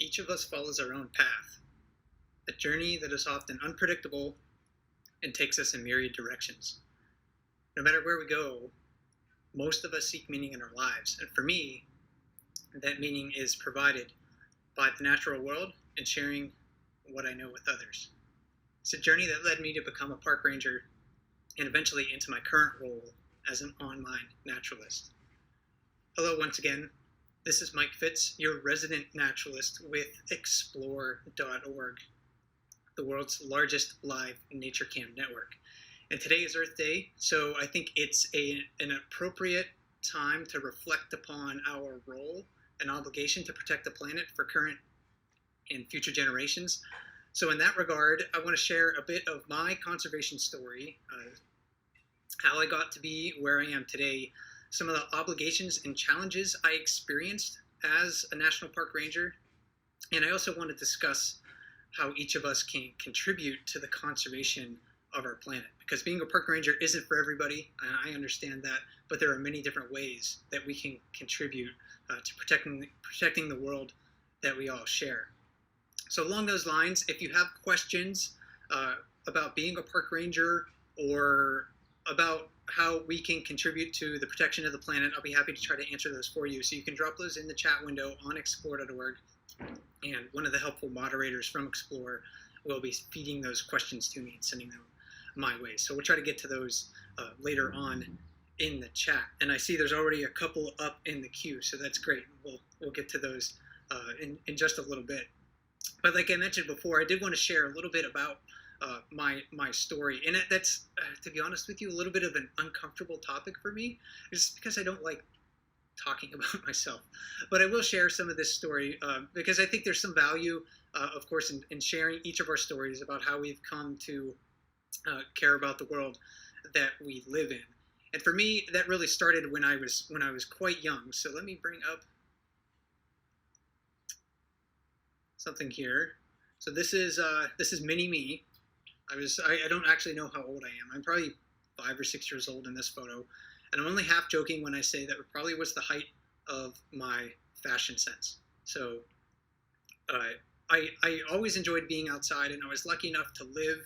Each of us follows our own path, a journey that is often unpredictable and takes us in myriad directions. No matter where we go, most of us seek meaning in our lives, and for me, that meaning is provided by the natural world and sharing what I know with others. It's a journey that led me to become a park ranger and eventually into my current role as an online naturalist. Hello once again, this is Mike Fitz, your resident naturalist with explore.org, the world's largest live nature cam network. And today is Earth Day, so I think it's an appropriate time to reflect upon our role and obligation to protect the planet for current and future generations. So in that regard, I want to share a bit of my conservation story, how I got to be where I am today, some of the obligations and challenges I experienced as a national park ranger, and I also want to discuss how each of us can contribute to the conservation of our planet. Because being a park ranger isn't for everybody, and I understand that, but there are many different ways that we can contribute to protecting the world that we all share. So along those lines, if you have questions about being a park ranger or about how we can contribute to the protection of the planet, I'll be happy to try to answer those for you. So you can drop those in the chat window on explore.org, and one of the helpful moderators from Explore will be feeding those questions to me and sending them my way. So we'll try to get to those later on in the chat. And I see there's already a couple up in the queue, so that's great. We'll get to those in just a little bit. But like I mentioned before, I did want to share a little bit about my story. And that's, to be honest with you, a little bit of an uncomfortable topic for me, just because I don't like talking about myself. But I will share some of this story because I think there's some value, of course, in sharing each of our stories about how we've come to care about the world that we live in. And for me, that really started when I was quite young. So let me bring up something here. So this is mini me. I don't actually know how old I am. I'm probably 5 or 6 years old in this photo, and I'm only half joking when I say that it probably was the height of my fashion sense. So I always enjoyed being outside, and I was lucky enough to live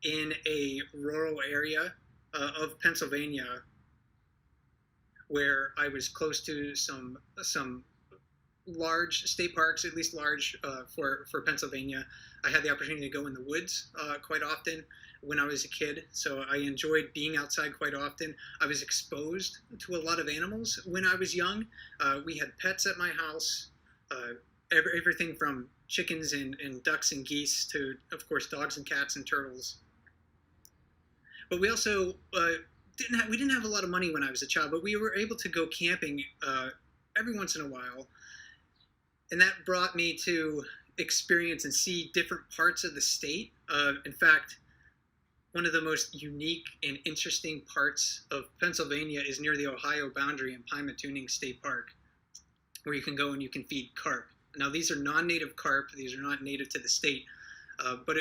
in a rural area of Pennsylvania where I was close to some large state parks, at least large for Pennsylvania. I had the opportunity to go in the woods quite often when I was a kid, so I enjoyed being outside quite often. I was exposed to a lot of animals when I was young. We had pets at my house, everything from chickens and ducks and geese to, of course, dogs and cats and turtles. But we also didn't have a lot of money when I was a child, but we were able to go camping every once in a while. And that brought me to experience and see different parts of the state. In fact, one of the most unique and interesting parts of Pennsylvania is near the Ohio boundary in Pymatuning State Park, where you can go and you can feed carp. Now, these are non-native carp. These are not native to the state. But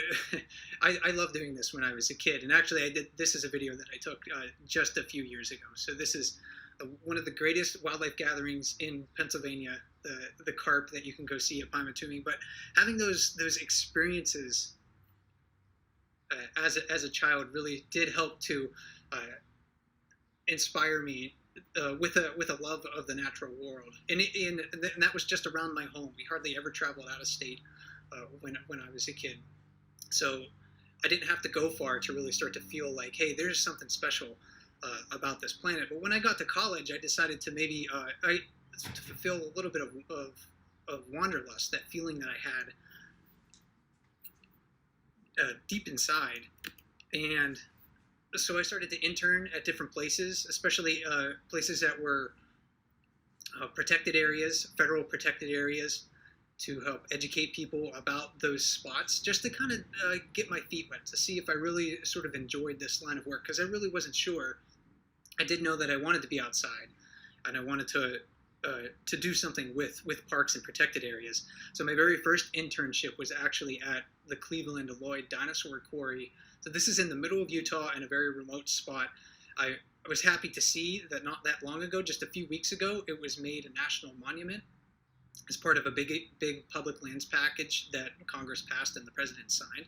I loved doing this when I was a kid. And actually, this is a video that I took just a few years ago. So this is one of the greatest wildlife gatherings in Pennsylvania, the carp that you can go see at Pymatuning. But having those experiences as a child really did help to inspire me with a love of the natural world. And that was just around my home. We hardly ever traveled out of state when I was a kid. So I didn't have to go far to really start to feel like, hey, there's something special about this planet. But when I got to college, I decided to maybe to fulfill a little bit of wanderlust, that feeling that I had deep inside. And so I started to intern at different places, especially places that were protected areas, federal protected areas, to help educate people about those spots, just to kind of get my feet wet, to see if I really sort of enjoyed this line of work, because I really wasn't sure. I did know that I wanted to be outside, and I wanted to do something with parks and protected areas. So my very first internship was actually at the Cleveland Lloyd Dinosaur Quarry. So this is in the middle of Utah in a very remote spot. I was happy to see that not that long ago, just a few weeks ago, it was made a national monument. as part of a big public lands package that Congress passed and the president signed.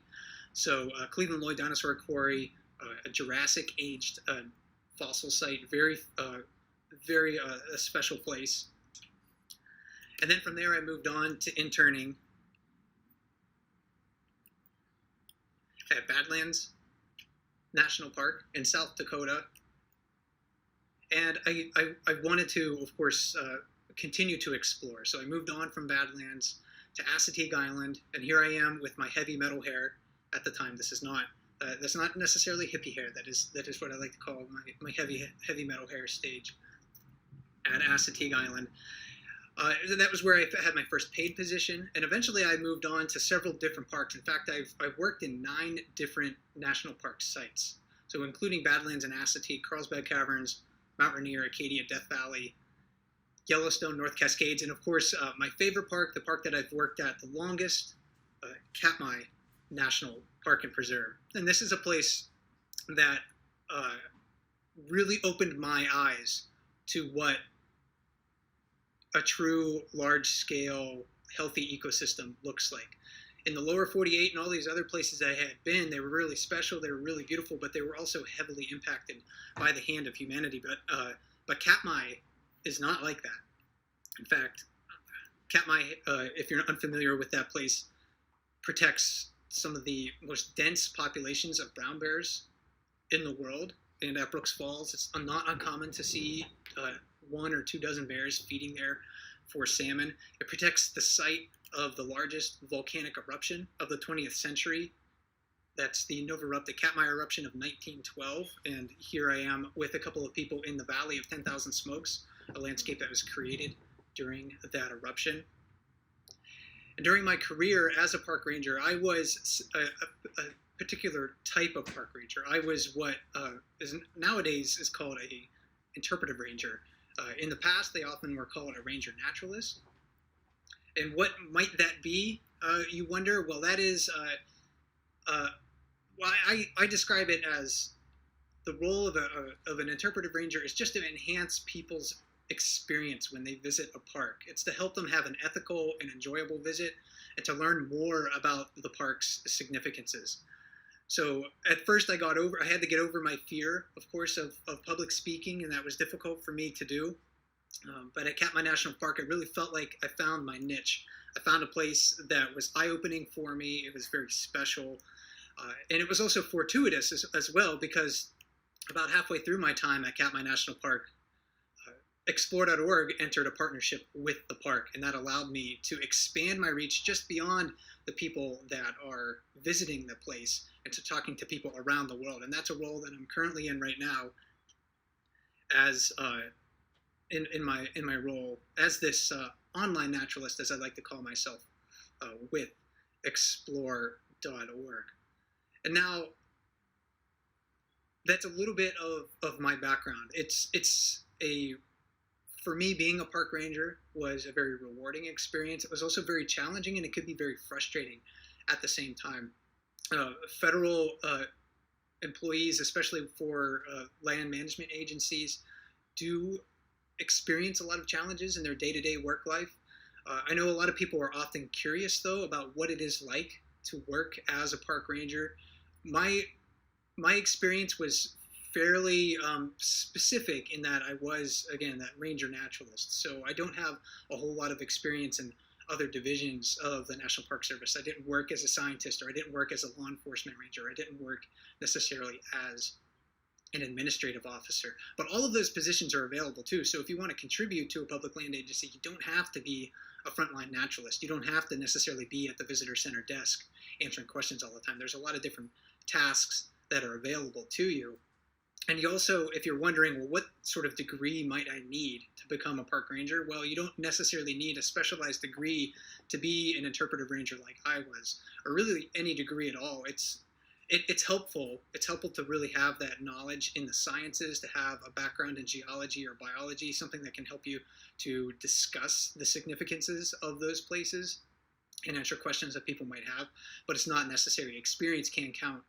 So Cleveland Lloyd Dinosaur Quarry, a Jurassic-aged fossil site, very a special place. And then from there, I moved on to interning at Badlands National Park in South Dakota. And I wanted to, of course, continue to explore. So I moved on from Badlands to Assateague Island, and here I am with my heavy metal hair. At the time, that's not necessarily hippie hair. That is what I like to call my heavy metal hair stage at Assateague Island. That was where I had my first paid position, and eventually I moved on to several different parks. In fact, I've worked in 9 different national park sites, so including Badlands and Assateague, Carlsbad Caverns, Mount Rainier, Acadia, Death Valley, Yellowstone, North Cascades, and of course, my favorite park, the park that I've worked at the longest, Katmai National Park and Preserve. And this is a place that really opened my eyes to what a true large-scale healthy ecosystem looks like. In the lower 48 and all these other places that I had been, they were really special, they were really beautiful, but they were also heavily impacted by the hand of humanity. But Katmai is not like that. In fact, Katmai, if you're unfamiliar with that place, protects some of the most dense populations of brown bears in the world. And at Brooks Falls, it's not uncommon to see 1 or 2 dozen bears feeding there for salmon. It protects the site of the largest volcanic eruption of the 20th century. That's the Nova-erupted Katmai eruption of 1912. And here I am with a couple of people in the Valley of 10,000 Smokes, a landscape that was created during that eruption. And during my career as a park ranger, I was a particular type of park ranger. I was what nowadays is called a interpretive ranger. In the past, they often were called a ranger naturalist. And what might that be, you wonder? Well, that is, I describe it as the role of an interpretive ranger is just to enhance people's experience when they visit a park. It's to help them have an ethical and enjoyable visit and to learn more about the park's significances. So at first I had to get over my fear, of course, of public speaking, and that was difficult for me to do. But at Katmai National Park, I really felt like I found my niche. I found a place that was eye-opening for me. It was very special. And it was also fortuitous as well, because about halfway through my time at Katmai National Park, Explore.org entered a partnership with the park, and that allowed me to expand my reach just beyond the people that are visiting the place and to talking to people around the world. And that's a role that I'm currently in right now, as in my role as this online naturalist, as I like to call myself, with Explore.org. And now that's a little bit of my background. For me, being a park ranger was a very rewarding experience. It was also very challenging, and it could be very frustrating at the same time. Federal employees, especially for land management agencies, do experience a lot of challenges in their day-to-day work life. I know a lot of people are often curious, though, about what it is like to work as a park ranger. My experience was fairly specific in that I was, again, that ranger naturalist. So I don't have a whole lot of experience in other divisions of the National Park Service. I didn't work as a scientist, or I didn't work as a law enforcement ranger. I didn't work necessarily as an administrative officer. But all of those positions are available too. So if you want to contribute to a public land agency, you don't have to be a frontline naturalist. You don't have to necessarily be at the visitor center desk answering questions all the time. There's a lot of different tasks that are available to you. And you also, if you're wondering, well, what sort of degree might I need to become a park ranger? Well, you don't necessarily need a specialized degree to be an interpretive ranger like I was, or really any degree at all. It's helpful. It's helpful to really have that knowledge in the sciences, to have a background in geology or biology, something that can help you to discuss the significances of those places and answer questions that people might have. But it's not necessary. Experience can count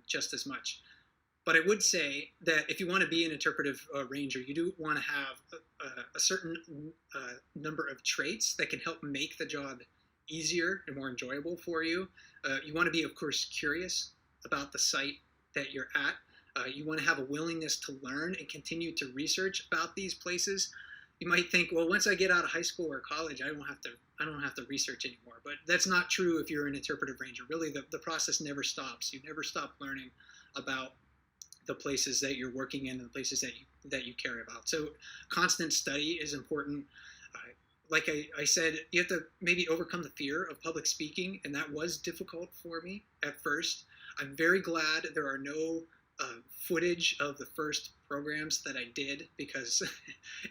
just as much. But I would say that if you want to be an interpretive ranger, you do want to have a certain number of traits that can help make the job easier and more enjoyable for you. You want to be, of course, curious about the site that you're at. You want to have a willingness to learn and continue to research about these places. You might think, well, once I get out of high school or college, I don't have to research anymore. But that's not true if you're an interpretive ranger. Really, the process never stops. You never stop learning about the places that you're working in and the places that you care about. So constant study is important. Like I said, you have to maybe overcome the fear of public speaking, and that was difficult for me at first. I'm very glad there are no footage of the first programs that I did, because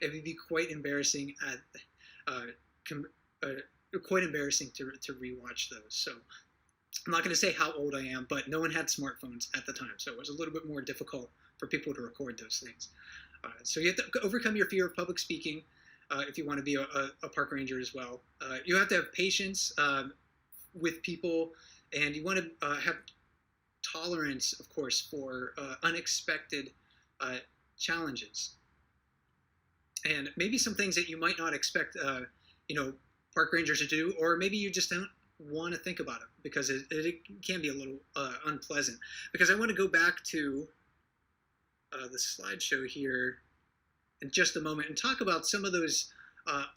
it would be quite embarrassing quite embarrassing to rewatch those. So I'm not going to say how old I am, but no one had smartphones at the time, so it was a little bit more difficult for people to record those things. So you have to overcome your fear of public speaking if you want to be a park ranger as well. You have to have patience with people, and you want to have tolerance, of course, for unexpected challenges. And maybe some things that you might not expect, park rangers to do, or maybe you just don't want to think about it because it can be a little unpleasant. Because I want to go back to the slideshow here in just a moment and talk about some of those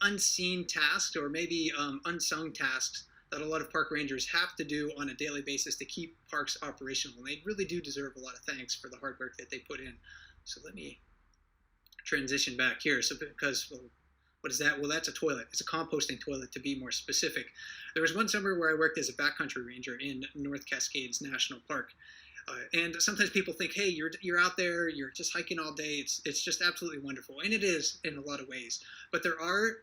unseen tasks, or maybe unsung tasks, that a lot of park rangers have to do on a daily basis to keep parks operational. And they really do deserve a lot of thanks for the hard work that they put in. So let me transition back here. So because, well, what is that? Well, that's a toilet. It's a composting toilet, to be more specific. There was one summer where I worked as a backcountry ranger in North Cascades National Park. And sometimes people think, hey, you're out there, you're just hiking all day. It's just absolutely wonderful. And it is in a lot of ways. But there are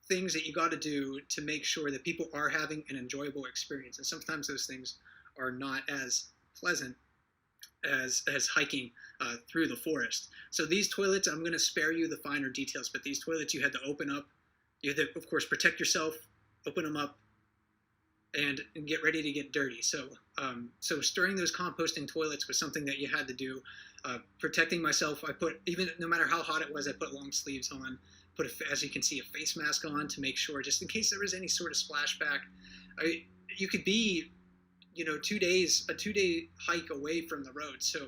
things that you got to do to make sure that people are having an enjoyable experience. And sometimes those things are not as pleasant as hiking through the forest. So these toilets, I'm going to spare you the finer details, but these toilets you had to open up. You had to, of course, protect yourself, open them up, and get ready to get dirty. So stirring those composting toilets was something that you had to do. Protecting myself, even no matter how hot it was, I put long sleeves on, as you can see, a face mask on to make sure, just in case there was any sort of splashback. You could be, a 2-day hike away from the road. So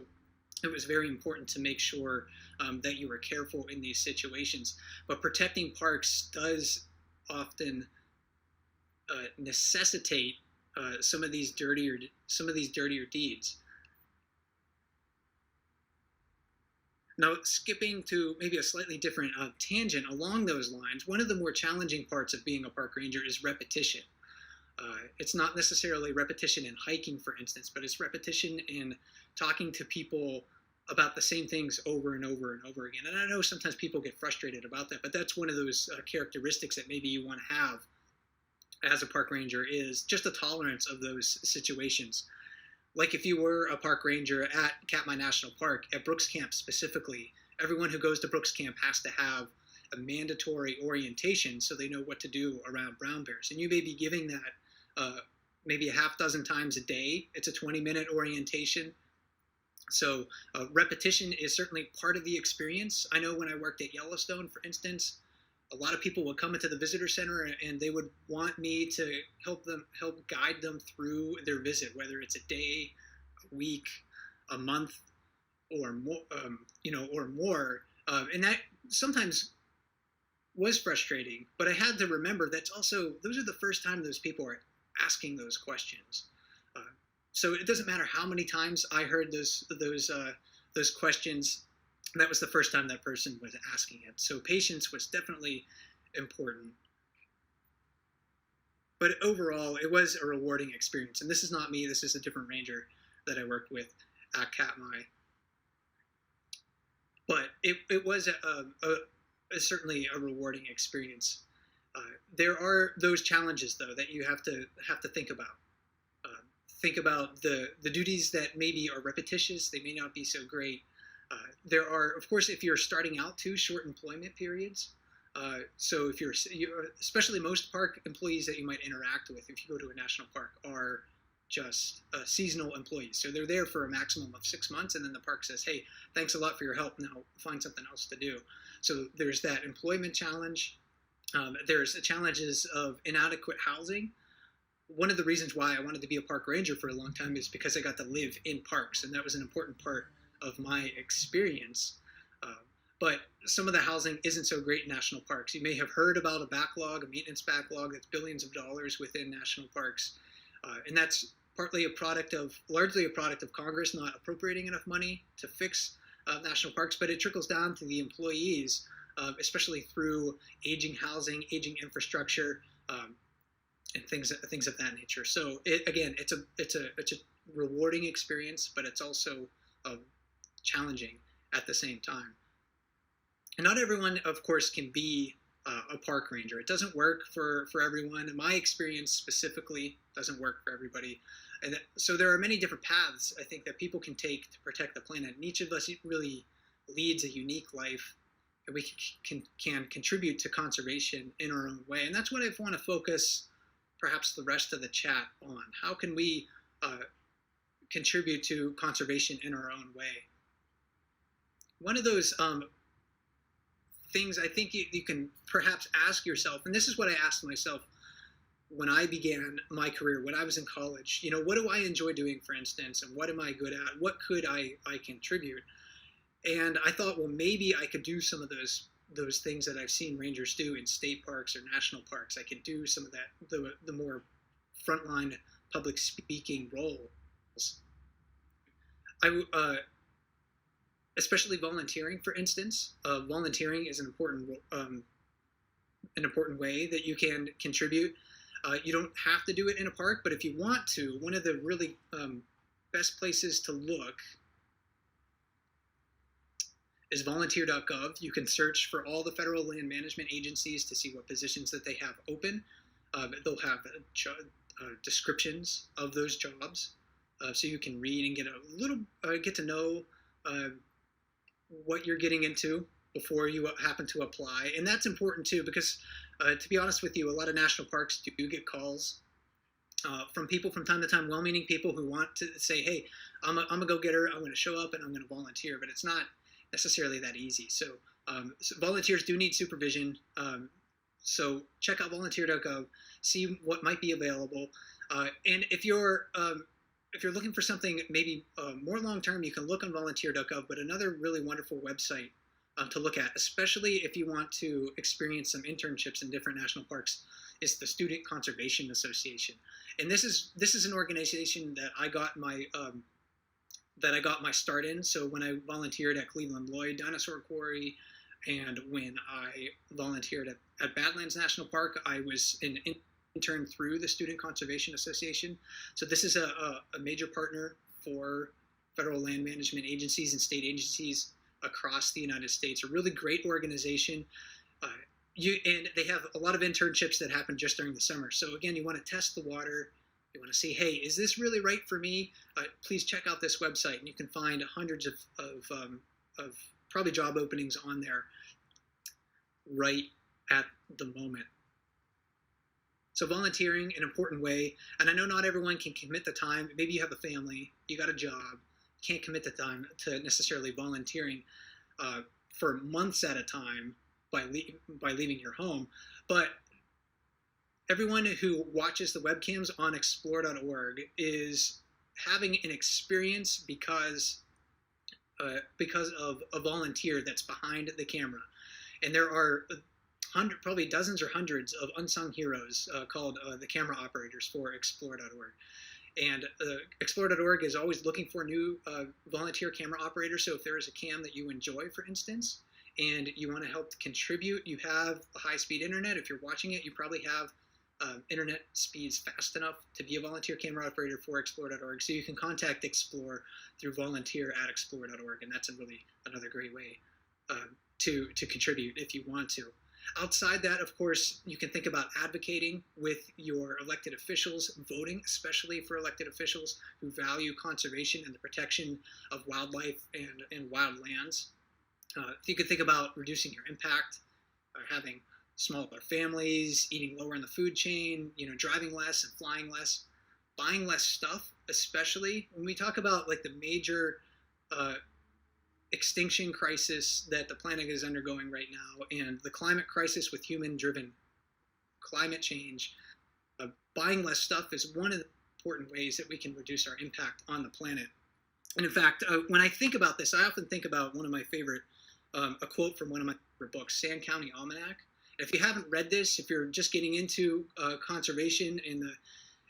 it was very important to make sure that you were careful in these situations. But protecting parks does often necessitate some of these dirtier deeds. Now, skipping to maybe a slightly different tangent along those lines, one of the more challenging parts of being a park ranger is repetition. It's not necessarily repetition in hiking, for instance, but it's repetition in talking to people about the same things over and over and over again. And I know sometimes people get frustrated about that, but that's one of those characteristics that maybe you want to have as a park ranger, is just a tolerance of those situations. Like if you were a park ranger at Katmai National Park, at Brooks Camp specifically, everyone who goes to Brooks Camp has to have a mandatory orientation so they know what to do around brown bears. And you may be giving that maybe a half dozen times a day. It's a 20-minute orientation. So repetition is certainly part of the experience. I know when I worked at Yellowstone, for instance, a lot of people would come into the visitor center and they would want me to help guide them through their visit, whether it's a day, a week, a month, or more, or more. And that sometimes was frustrating, but I had to remember those are the first time those people are asking those questions. So it doesn't matter how many times I heard those questions. That was the first time that person was asking it. So patience was definitely important. But overall, it was a rewarding experience. And this is not me. This is a different ranger that I worked with at Katmai. But it was certainly a rewarding experience. There are those challenges, though, that you have to think about. Think about the duties that maybe are repetitious. They may not be so great. There are, of course, if you're starting out too, short employment periods. So if you're, especially most park employees that you might interact with, if you go to a national park, are just seasonal employees. So they're there for a maximum of 6 months, and then the park says, hey, thanks a lot for your help. Now find something else to do. So there's that employment challenge. There's challenges of inadequate housing. One of the reasons why I wanted to be a park ranger for a long time is because I got to live in parks, and that was an important part of my experience. But some of the housing isn't so great in national parks. You may have heard about a backlog, a maintenance backlog that's billions of dollars within national parks. And that's largely a product of Congress not appropriating enough money to fix national parks, but it trickles down to the employees, especially through aging housing, aging infrastructure, and things of that nature. So it's a rewarding experience, but it's also challenging at the same time. And not everyone, of course, can be a park ranger. It doesn't work for everyone. In my experience specifically, doesn't work for everybody. And so there are many different paths, I think, that people can take to protect the planet. And each of us really leads a unique life, and we can contribute to conservation in our own way. And that's what I want to focus perhaps the rest of the chat on. How can we contribute to conservation in our own way? One of those things I think you can perhaps ask yourself, and this is what I asked myself when I began my career, when I was in college, what do I enjoy doing, for instance, and what am I good at? What could I contribute? And I thought, well, maybe I could do some of those things that I've seen rangers do in state parks or national parks. I could do some of that, the more frontline public speaking roles. Especially volunteering, for instance. Volunteering is an important way that you can contribute. You don't have to do it in a park, but if you want to, one of the really best places to look is volunteer.gov. You can search for all the federal land management agencies to see what positions that they have open. They'll have descriptions of those jobs, so you can read and get to know what you're getting into before you happen to apply. And that's important too, because to be honest with you, a lot of national parks do get calls from people from time to time, well-meaning people who want to say, hey, I'm a go-getter, I'm going to show up and I'm going to volunteer, but it's not necessarily that easy. So volunteers do need supervision. So check out volunteer.gov, see what might be available. And if you're looking for something maybe more long-term, you can look on volunteer.gov, but another really wonderful website to look at, especially if you want to experience some internships in different national parks, is the Student Conservation Association. And this is an organization that I got my start in. So when I volunteered at Cleveland Lloyd Dinosaur Quarry, and when I volunteered at Badlands National Park, I was an intern through the Student Conservation Association. So this is a major partner for federal land management agencies and state agencies across the United States. A really great organization. And they have a lot of internships that happen just during the summer. So again, you want to test the water. You want to see, hey, is this really right for me? Please check out this website, and you can find hundreds of probably job openings on there right at the moment. So volunteering, an important way. And I know not everyone can commit the time. Maybe you have a family, you got a job, can't commit the time to necessarily volunteering for months at a time by leaving your home. But everyone who watches the webcams on explore.org is having an experience because of a volunteer that's behind the camera. And there are probably dozens or hundreds of unsung heroes called the camera operators for explore.org. And explore.org is always looking for new volunteer camera operators. So if there is a cam that you enjoy, for instance, and you want to help contribute, you have a high-speed internet. If you're watching it, you probably have internet speeds fast enough to be a volunteer camera operator for explore.org. So you can contact Explore through volunteer@explore.org, and that's another great way to contribute if you want to. Outside that, of course, you can think about advocating with your elected officials, voting, especially for elected officials who value conservation and the protection of wildlife and wild lands. You could think about reducing your impact, having smaller families, eating lower in the food chain, driving less and flying less. buying less stuff, especially when we talk about like the major extinction crisis that the planet is undergoing right now, and the climate crisis with human-driven climate change. Buying less stuff is one of the important ways that we can reduce our impact on the planet. And in fact, when I think about this, I often think about one of my favorite, a quote from one of my favorite books, Sand County Almanac. If you haven't read this, if you're just getting into conservation and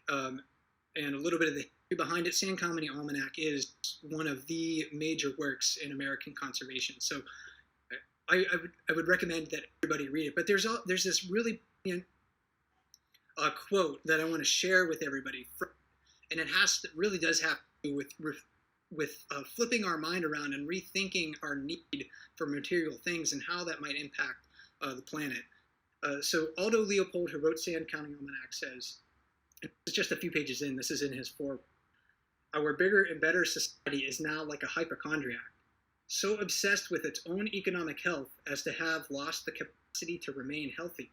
a little bit of the history behind it, Sand County Almanac is one of the major works in American conservation. So I would recommend that everybody read it. But there's this really quote that I want to share with everybody, and it really does have to do with flipping our mind around and rethinking our need for material things and how that might impact the planet. So Aldo Leopold, who wrote Sand County Almanac, says, it's just a few pages in, this is in his foreword, our bigger and better society is now like a hypochondriac, so obsessed with its own economic health as to have lost the capacity to remain healthy.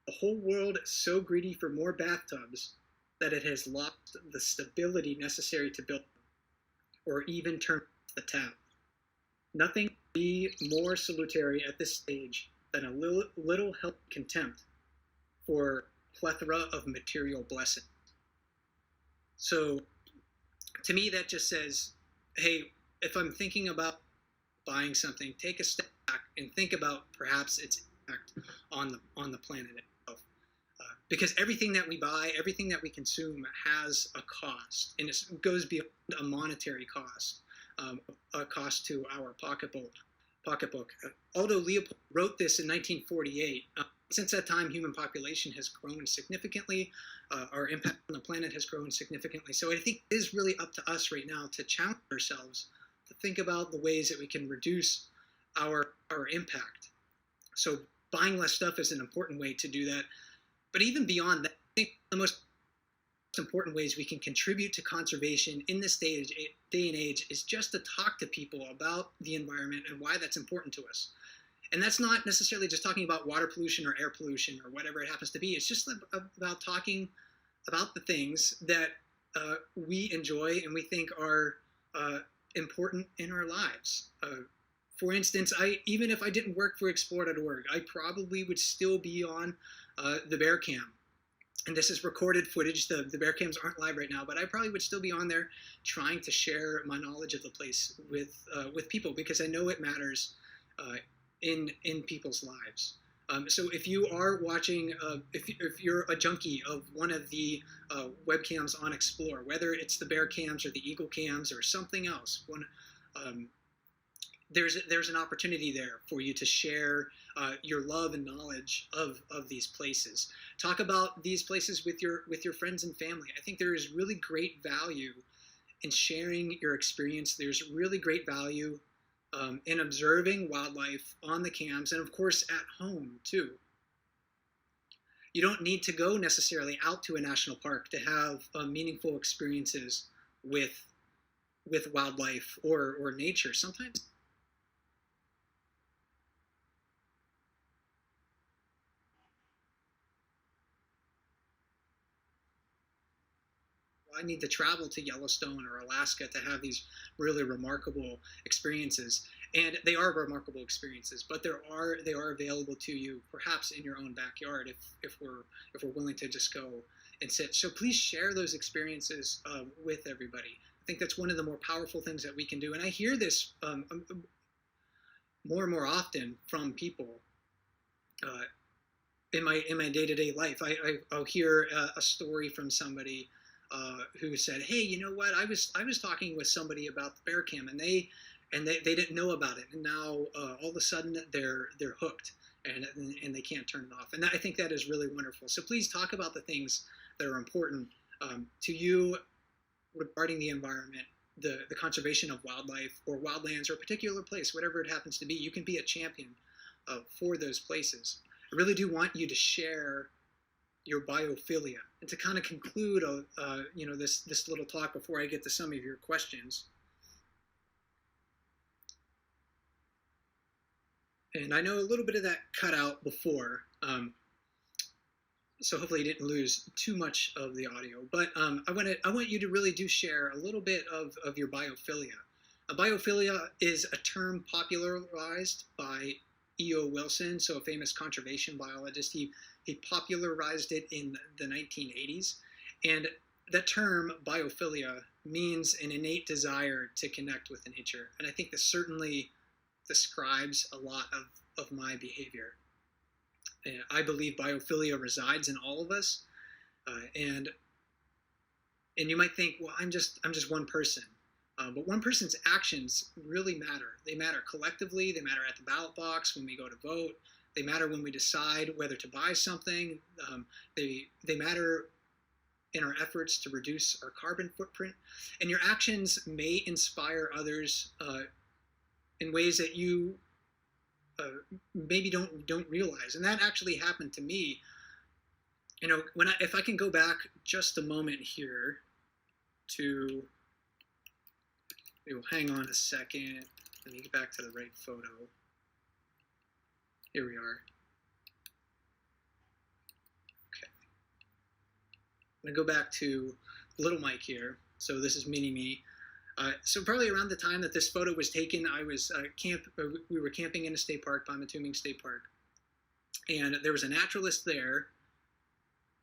The whole world is so greedy for more bathtubs that it has lost the stability necessary to build them, or even turn off the tap. Nothing can be more salutary at this stage than a little healthy contempt for a plethora of material blessings. So to me, that just says, hey, if I'm thinking about buying something, take a step back and think about perhaps its impact on the planet itself. Because everything that we buy, everything that we consume has a cost, and it goes beyond a monetary cost, a cost to our pocketbook. Aldo Leopold wrote this in 1948. Since that time, human population has grown significantly. Our impact on the planet has grown significantly. So I think it is really up to us right now to challenge ourselves to think about the ways that we can reduce our impact. So buying less stuff is an important way to do that. But even beyond that, I think the most important ways we can contribute to conservation in this day and age is just to talk to people about the environment and why that's important to us. And that's not necessarily just talking about water pollution or air pollution or whatever it happens to be. It's just about talking about the things that we enjoy and we think are important in our lives. For instance, even if I didn't work for Explore.org, I probably would still be on the bear cam. And this is recorded footage. The bear cams aren't live right now, but I probably would still be on there trying to share my knowledge of the place with people, because I know it matters in people's lives. So if you are watching, if you're a junkie of one of the webcams on Explore, whether it's the bear cams or the eagle cams or something else, there's an opportunity there for you to share your love and knowledge of these places. Talk about these places with your friends and family. I think there is really great value in sharing your experience. There's really great value in observing wildlife on the cams, and of course at home too. You don't need to go necessarily out to a national park to have meaningful experiences with wildlife or nature. Sometimes I need to travel to Yellowstone or Alaska to have these really remarkable experiences. And they are remarkable experiences, but they are available to you perhaps in your own backyard if we're willing to just go and sit. So please share those experiences with everybody. I think that's one of the more powerful things that we can do. And I hear this more and more often from people in my day-to-day life. I'll hear a story from somebody who said, "Hey, you know what? I was talking with somebody about the bear cam, and they didn't know about it, and now all of a sudden they're hooked, and they can't turn it off." And I think that is really wonderful. So please talk about the things that are important to you regarding the environment, the conservation of wildlife or wildlands or a particular place, whatever it happens to be. You can be a champion for those places. I really do want you to share your biophilia. And to kind of conclude, this little talk before I get to some of your questions. And I know a little bit of that cut out before. so hopefully you didn't lose too much of the audio. But I want you to really do share a little bit of your biophilia. Biophilia is a term popularized by E.O. Wilson, so a famous conservation biologist. He popularized it in the 1980s. And that term, biophilia, means an innate desire to connect with nature. And I think this certainly describes a lot of my behavior. And I believe biophilia resides in all of us. And you might think, well, I'm just one person. But one person's actions really matter. They matter collectively. They matter at the ballot box when we go to vote. They matter when we decide whether to buy something. They matter in our efforts to reduce our carbon footprint. And your actions may inspire others in ways that you maybe don't realize. And that actually happened to me. You know, if I can go back just a moment here to, hang on a second. Let me get back to the right photo. Here we are. Okay. I'm gonna go back to little Mike here. So this is mini me. So probably around the time that this photo was taken, I was we were camping in a state park, Pamatuming State Park, and there was a naturalist there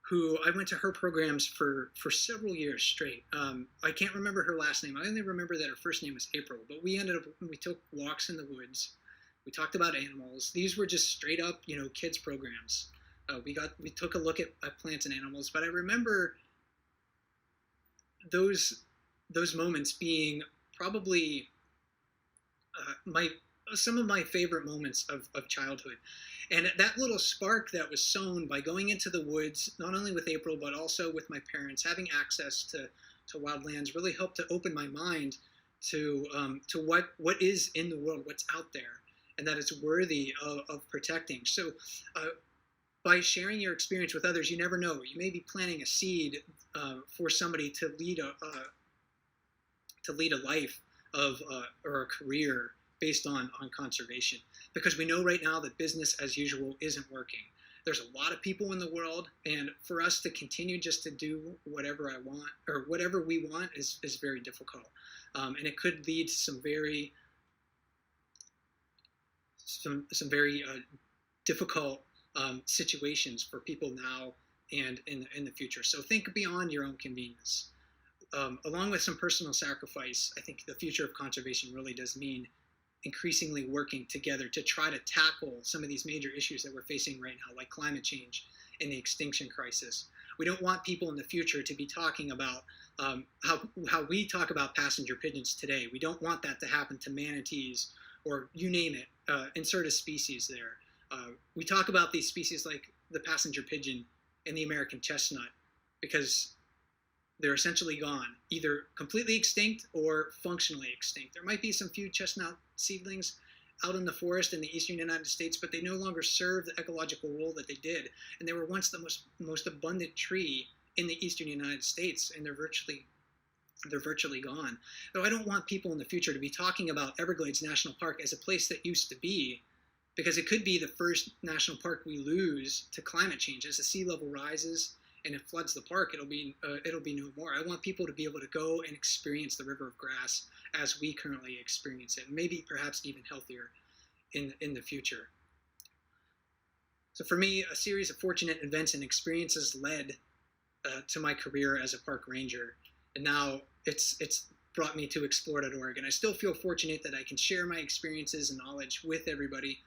who I went to her programs for several years straight. I can't remember her last name. I only remember that her first name was April, but we took walks in the woods. We talked about animals. These were just straight up, kids programs. We took a look at plants and animals, but I remember those moments being probably some of my favorite moments of childhood. And that little spark that was sown by going into the woods, not only with April, but also with my parents, having access to wildlands really helped to open my mind to what is in the world, what's out there, and that it's worthy of protecting. So by sharing your experience with others, you never know. You may be planting a seed for somebody to lead a life or a career based on conservation, because we know right now that business as usual isn't working. There's a lot of people in the world, and for us to continue just to do whatever I want or whatever we want is very difficult, and it could lead to some very difficult situations for people now and in the future. So think beyond your own convenience. Along with some personal sacrifice, I think the future of conservation really does mean increasingly working together to try to tackle some of these major issues that we're facing right now, like climate change and the extinction crisis. We don't want people in the future to be talking about how we talk about passenger pigeons today. We don't want that to happen to manatees or you name it, insert a species there. We talk about these species like the passenger pigeon and the American chestnut because they're essentially gone, either completely extinct or functionally extinct. There might be some few chestnut seedlings out in the forest in the eastern United States, but they no longer serve the ecological role that they did. And they were once the most abundant tree in the eastern United States, and they're virtually gone. So I don't want people in the future to be talking about Everglades National Park as a place that used to be, because it could be the first national park we lose to climate change. As the sea level rises and it floods the park, it'll be no more. I want people to be able to go and experience the river of grass as we currently experience it, maybe perhaps even healthier in the future. So for me, a series of fortunate events and experiences led to my career as a park ranger, and now it's brought me to explore.org, and I still feel fortunate that I can share my experiences and knowledge with everybody.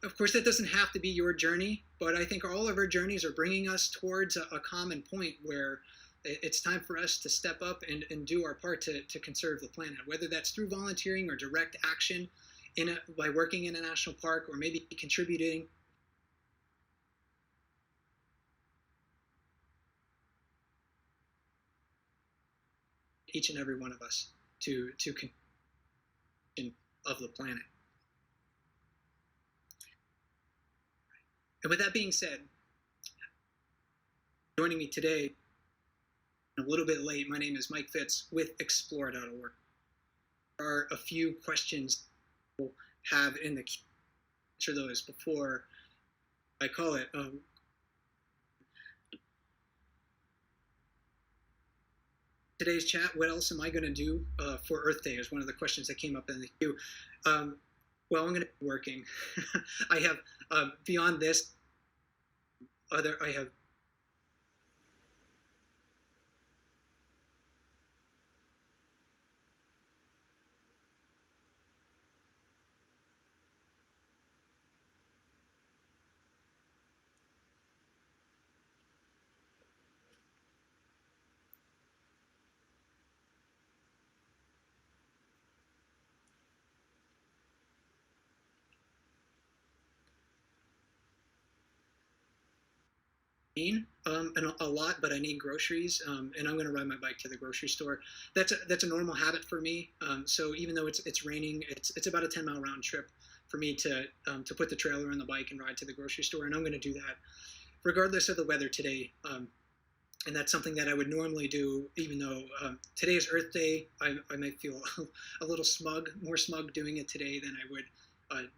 Of course, that doesn't have to be your journey, but I think all of our journeys are bringing us towards a common point where it's time for us to step up and do our part to conserve the planet, whether that's through volunteering or direct action by working in a national park, or maybe contributing each and every one of us to of the planet. And with that being said, joining me today, a little bit late, my name is Mike Fitz with explore.org. There are a few questions we'll have in the queue. Answer those before I call it. today's chat, what else am I going to do for Earth Day is one of the questions that came up in the queue. Well, I'm going to be working. I have, beyond this, I have and a lot, but I need groceries, and I'm going to ride my bike to the grocery store. That's a normal habit for me. So even though it's raining, it's about a 10-mile round trip for me to put the trailer on the bike and ride to the grocery store, and I'm going to do that regardless of the weather today. And that's something that I would normally do, even though today is Earth Day. I might feel a little more smug doing it today than I would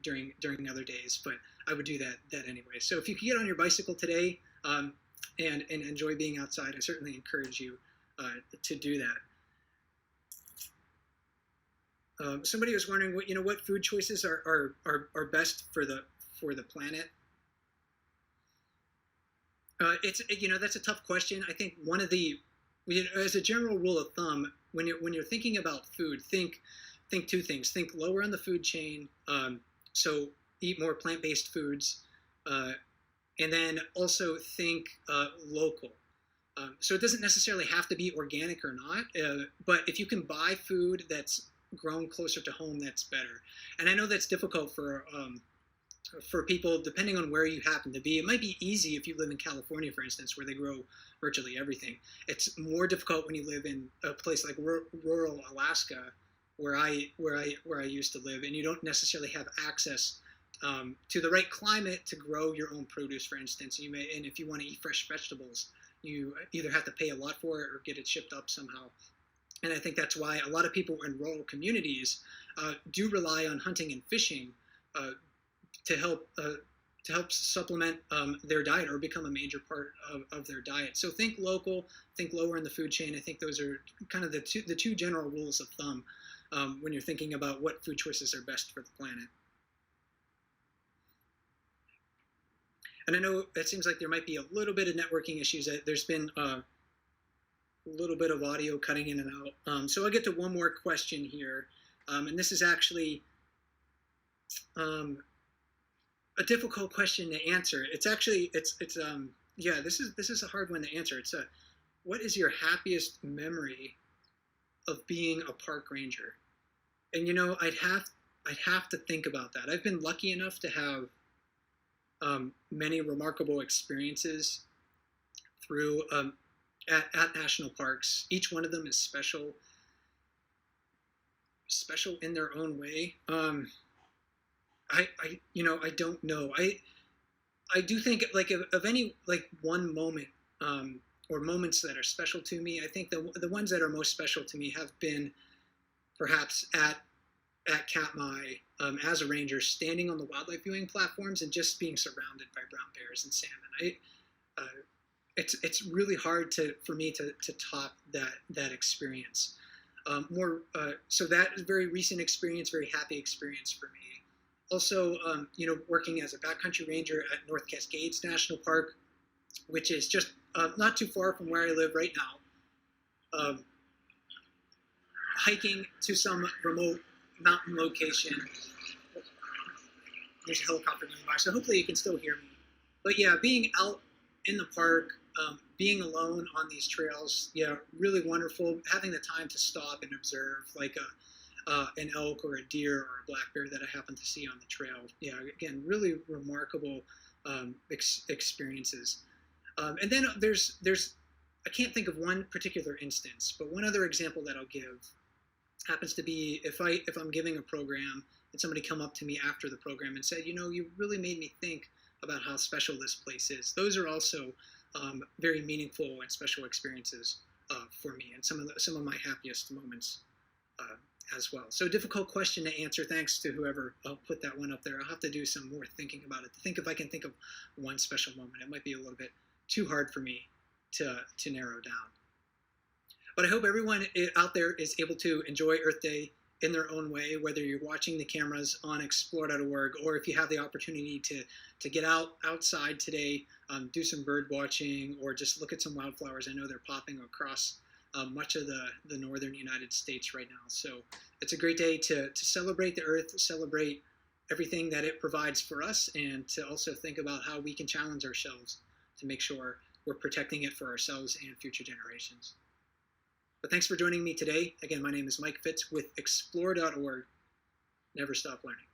during other days, but I would do that anyway. So if you could get on your bicycle today and enjoy being outside, I certainly encourage you to do that. Somebody was wondering what food choices are best for the planet. That's a tough question. I think one of the, as a general rule of thumb, when you're thinking about food, think two things. Think lower on the food chain, so eat more plant-based foods, and then also think local. So it doesn't necessarily have to be organic or not, but if you can buy food that's grown closer to home, that's better. And I know that's difficult for people, depending on where you happen to be. It might be easy if you live in California, for instance, where they grow virtually everything. It's more difficult when you live in a place like rural Alaska, where I used to live, and you don't necessarily have access to the right climate to grow your own produce, for instance. And if you want to eat fresh vegetables, you either have to pay a lot for it or get it shipped up somehow. And I think that's why a lot of people in rural communities do rely on hunting and fishing to help supplement their diet or become a major part of their diet. So think local, think lower in the food chain. I think those are kind of the two general rules of thumb when you're thinking about what food choices are best for the planet. And I know it seems like there might be a little bit of networking issues. There's been a little bit of audio cutting in and out. So I'll get to one more question here. And this is actually a difficult question to answer. This is a hard one to answer. It's what is your happiest memory of being a park ranger? And I'd have to think about that. I've been lucky enough to have many remarkable experiences through at national parks. Each one of them is special in their own way. I don't know. I do think of any one moment or moments that are special to me. I think the ones that are most special to me have been perhaps at Katmai as a ranger, standing on the wildlife viewing platforms and just being surrounded by brown bears and salmon. It's really hard for me to top that experience. So that is a very recent experience, very happy experience for me. Also, working as a backcountry ranger at North Cascades National Park, which is just not too far from where I live right now. Hiking to some remote mountain location. There's a helicopter nearby, so hopefully you can still hear me. But yeah, being out in the park, being alone on these trails, really wonderful. Having the time to stop and observe, like an elk or a deer or a black bear that I happen to see on the trail. Yeah, again, really remarkable experiences. And then there's I can't think of one particular instance, but one other example that I'll give happens to be if I'm giving a program and somebody come up to me after the program and said, you really made me think about how special this place is. Those are also very meaningful and special experiences for me, and some of my happiest moments as well. So difficult question to answer. Thanks to whoever put that one up there. I'll have to do some more thinking about it to think if I can think of one special moment. It might be a little bit too hard for me to narrow down. But I hope everyone out there is able to enjoy Earth Day in their own way, whether you're watching the cameras on explore.org or if you have the opportunity to get outside today, do some bird watching or just look at some wildflowers. I know they're popping across much of the northern United States right now. So it's a great day to celebrate the Earth, celebrate everything that it provides for us, and to also think about how we can challenge ourselves to make sure we're protecting it for ourselves and future generations. But thanks for joining me today. Again, my name is Mike Fitz with explore.org. Never stop learning.